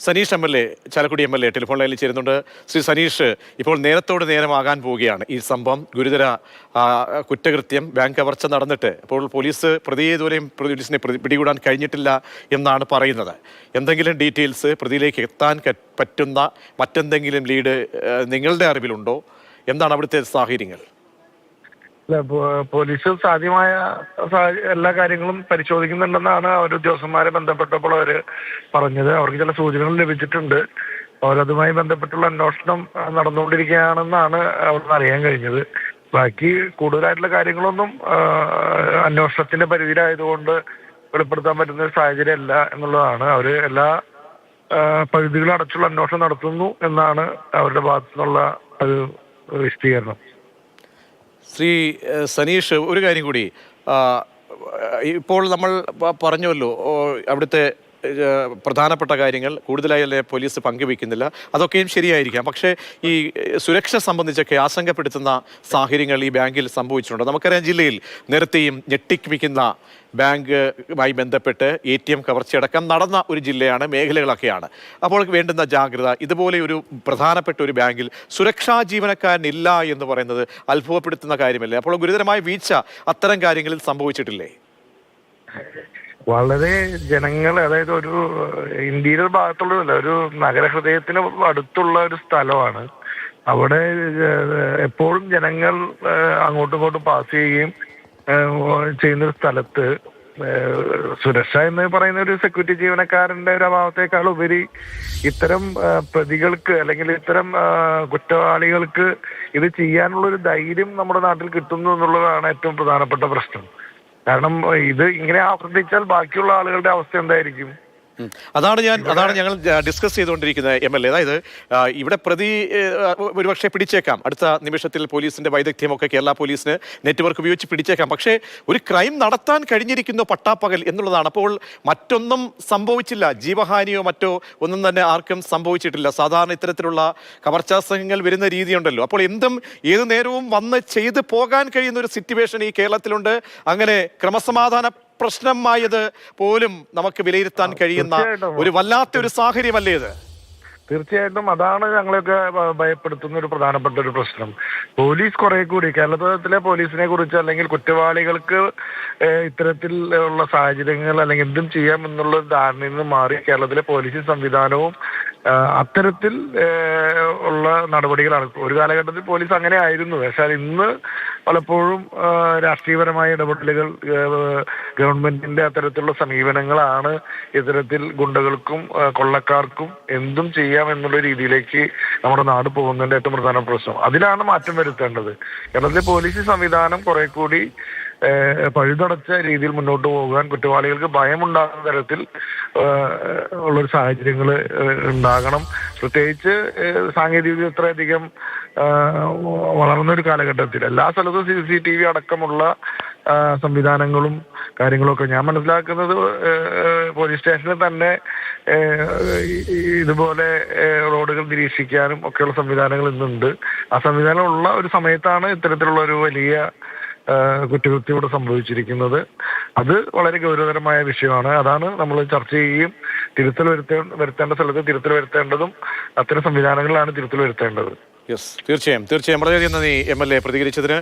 Saneesh MLA, Chalakudy MLA telephone ലൈനിൽ ചേരുന്നുണ്ട്. ശ്രീ സനീഷ്, ഇപ്പോൾ നേരത്തോട് നേരമാകാൻ പോവുകയാണ് ഈ സംഭവം. ഗുരുതര കുറ്റകൃത്യം, ബാങ്ക് കവർച്ച നടന്നിട്ട് ഇപ്പോൾ പോലീസ് പ്രതിയെ ഇതുവരെയും പോലീസിനെ പിടികൂടാൻ കഴിഞ്ഞിട്ടില്ല എന്നാണ് പറയുന്നത്. എന്തെങ്കിലും ഡീറ്റെയിൽസ്, പ്രതിയിലേക്ക് എത്താൻ പറ്റുന്ന മറ്റെന്തെങ്കിലും ലീഡ് നിങ്ങളുടെ അറിവിലുണ്ടോ? എന്താണ് അവിടുത്തെ സാഹചര്യങ്ങൾ? പോലീസ് സാധ്യമായ എല്ലാ കാര്യങ്ങളും പരിശോധിക്കുന്നുണ്ടെന്നാണ് അവർ ഉദ്യോഗസ്ഥന്മാരെ ബന്ധപ്പെട്ടപ്പോൾ അവർ പറഞ്ഞത്. അവർക്ക് ചില സൂചനകൾ ലഭിച്ചിട്ടുണ്ട്. അവരതുമായി ബന്ധപ്പെട്ടുള്ള അന്വേഷണം നടന്നുകൊണ്ടിരിക്കുകയാണെന്നാണ് അവർക്ക് അറിയാൻ കഴിഞ്ഞത്. ബാക്കി കൂടുതലായിട്ടുള്ള കാര്യങ്ങളൊന്നും അന്വേഷണത്തിന്റെ പരിധിയിലായതുകൊണ്ട് വെളിപ്പെടുത്താൻ പറ്റുന്ന ഒരു സാഹചര്യമല്ല എന്നുള്ളതാണ്. അവർ എല്ലാ പരിധികളും അടച്ചുള്ള അന്വേഷണം നടത്തുന്നു എന്നാണ് അവരുടെ ഭാഗത്തു നിന്നുള്ള ഒരു വിശദീകരണം. ശ്രീ സനീഷ്, ഒരു കാര്യം കൂടി, ഇപ്പോൾ നമ്മൾ പറഞ്ഞുവല്ലോ അവിടുത്തെ പ്രധാനപ്പെട്ട കാര്യങ്ങൾ കൂടുതലായി അല്ലെ പോലീസ് പങ്കുവയ്ക്കുന്നില്ല. അതൊക്കെയും ശരിയായിരിക്കാം. പക്ഷേ ഈ സുരക്ഷ സംബന്ധിച്ചൊക്കെ ആശങ്കപ്പെടുത്തുന്ന സാഹചര്യങ്ങൾ ഈ ബാങ്കിൽ സംഭവിച്ചിട്ടുണ്ട്. നമുക്കറിയാം, ജില്ലയിൽ നേരത്തെയും ഞെട്ടിപ്പിക്കുന്ന ബാങ്കുമായി ബന്ധപ്പെട്ട് ATM കവർച്ചയടക്കം നടന്ന ഒരു ജില്ലയാണ്, മേഖലകളൊക്കെയാണ്. അപ്പോൾ വേണ്ടുന്ന ജാഗ്രത, ഇതുപോലെ ഒരു പ്രധാനപ്പെട്ട ഒരു ബാങ്കിൽ സുരക്ഷാ ജീവനക്കാരനില്ല എന്ന് പറയുന്നത് അത്ഭുതപ്പെടുത്തുന്ന കാര്യമല്ലേ? അപ്പോൾ ഗുരുതരമായ വീഴ്ച അത്തരം കാര്യങ്ങളിൽ സംഭവിച്ചിട്ടില്ലേ? വളരെ ജനങ്ങൾ, അതായത് ഒരു ഇന്ത്യയുടെ ഭാഗത്തുള്ളതല്ല, ഒരു നഗരഹൃദയത്തിന് അടുത്തുള്ള ഒരു സ്ഥലമാണ്. അവിടെ എപ്പോഴും ജനങ്ങൾ അങ്ങോട്ടും ഇങ്ങോട്ടും പാസ് ചെയ്യുകയും ചെയ്യുന്ന ഒരു സ്ഥലത്ത് സുരക്ഷ എന്ന് പറയുന്ന ഒരു സെക്യൂരിറ്റി ജീവനക്കാരന്റെ ഒരു അഭാവത്തെക്കാൾ ഉപരി ഇത്തരം പ്രതികൾക്ക് അല്ലെങ്കിൽ ഇത്തരം കുറ്റവാളികൾക്ക് ഇത് ചെയ്യാനുള്ള ഒരു ധൈര്യം നമ്മുടെ നാട്ടിൽ കിട്ടുന്നു എന്നുള്ളതാണ് ഏറ്റവും പ്രധാനപ്പെട്ട പ്രശ്നം. കാരണം ഇത് ഇങ്ങനെ ആവർത്തിച്ചാൽ ബാക്കിയുള്ള ആളുകളുടെ അവസ്ഥ എന്തായിരിക്കും? അതാണ് ഞങ്ങൾ ഡിസ്കസ് ചെയ്തുകൊണ്ടിരിക്കുന്നത് MLA. അതായത് ഇവിടെ പ്രതി ഒരുപക്ഷെ പിടിച്ചേക്കാം, അടുത്ത നിമിഷത്തിൽ പോലീസിന്റെ വൈദഗ്ധ്യമൊക്കെ കേരള പോലീസിന് നെറ്റ്വർക്ക് ഉപയോഗിച്ച് പിടിച്ചേക്കാം. പക്ഷേ ഒരു ക്രൈം നടത്താൻ കഴിഞ്ഞിരിക്കുന്നു പട്ടാപ്പകൽ എന്നുള്ളതാണ്. അപ്പോൾ മറ്റൊന്നും സംഭവിച്ചില്ല, ജീവഹാനിയോ മറ്റോ ഒന്നും തന്നെ ആർക്കും സംഭവിച്ചിട്ടില്ല. സാധാരണ ഇത്തരത്തിലുള്ള കവർച്ചാ സംഘങ്ങൾ വരുന്ന രീതിയുണ്ടല്ലോ. അപ്പോൾ എന്തും ഏതു നേരവും വന്ന് ചെയ്ത് പോകാൻ കഴിയുന്ന ഒരു സിറ്റുവേഷൻ ഈ കേരളത്തിലുണ്ട്. അങ്ങനെ ക്രമസമാധാന പ്രശ്നമായത് പോലും നമുക്ക് വിലയിരുത്താൻ കഴിയുന്ന ഒരു വല്ലാത്ത ഒരു സാഹചര്യമല്ലേ ഇത്? തീർച്ചയായിട്ടും അതാണ് ഞങ്ങളെയൊക്കെ ഭയപ്പെടുത്തുന്ന ഒരു പ്രധാനപ്പെട്ട ഒരു പ്രശ്നം. പോലീസ് കുറെ കൂടി കേരളത്തിലെ പോലീസിനെ കുറിച്ച്, അല്ലെങ്കിൽ കുറ്റവാളികൾക്ക് ഇത്തരത്തിൽ ഉള്ള സാഹചര്യങ്ങൾ അല്ലെങ്കിൽ എന്തും ചെയ്യാം എന്നുള്ള ധാരണയിൽ നിന്ന് മാറി കേരളത്തിലെ പോലീസ് സംവിധാനവും അത്തരത്തിൽ ഉള്ള നടപടികളാണ്. ഒരു കാലഘട്ടത്തിൽ പോലീസ് അങ്ങനെ ആയിരുന്നു. പക്ഷേ ഇന്ന് പലപ്പോഴും രാഷ്ട്രീയപരമായ ഇടപെടലുകൾ, ഗവൺമെന്റിന്റെ അത്തരത്തിലുള്ള സമീപനങ്ങളാണ് ഇത്തരത്തിൽ ഗുണ്ടകൾക്കും കൊള്ളക്കാർക്കും എന്തും ചെയ്യാം എന്നുള്ള രീതിയിലേക്ക് നമ്മുടെ നാട് പോകുന്നതിന്റെ ഏറ്റവും പ്രധാന പ്രശ്നം. അതിലാണ് മാറ്റം വരുത്തേണ്ടത്. കേരളത്തിലെ പോലീസ് സംവിധാനം കുറെ കൂടി പഴുതടച്ച രീതിയിൽ മുന്നോട്ട് പോകാൻ, കുറ്റവാളികൾക്ക് ഭയമുണ്ടാകുന്ന തരത്തിൽ ഉള്ളൊരു സാഹചര്യങ്ങൾ ഉണ്ടാകണം. പ്രത്യേകിച്ച് സാങ്കേതികവിദ്യ ഇത്രയധികം വളർന്നൊരു കാലഘട്ടത്തിൽ എല്ലാ സ്ഥലത്തും CCTV അടക്കമുള്ള സംവിധാനങ്ങളും കാര്യങ്ങളൊക്കെ, ഞാൻ മനസ്സിലാക്കുന്നത് പോലീസ് സ്റ്റേഷനിൽ തന്നെ ഇതുപോലെ റോഡുകൾ നിരീക്ഷിക്കാനും ഒക്കെയുള്ള സംവിധാനങ്ങൾ ഇന്നുണ്ട്. ആ സംവിധാനം ഉള്ള ഒരു സമയത്താണ് ഇത്തരത്തിലുള്ള ഒരു വലിയ കുറ്റകൃത്യം ഇവിടെ സംഭവിച്ചിരിക്കുന്നത്. അത് വളരെ ഗൗരവതരമായ വിഷയമാണ്. അതാണ് നമ്മൾ ചർച്ച ചെയ്യുകയും തിരുത്തൽ വരുത്തേണ്ട സ്ഥലത്ത് തിരുത്തൽ വരുത്തേണ്ടതും അത്തരം സംവിധാനങ്ങളിലാണ് തിരുത്തൽ വരുത്തേണ്ടത്. തീർച്ചയായും വളരെയധികം നന്ദി MLA പ്രതികരിച്ചതിന്.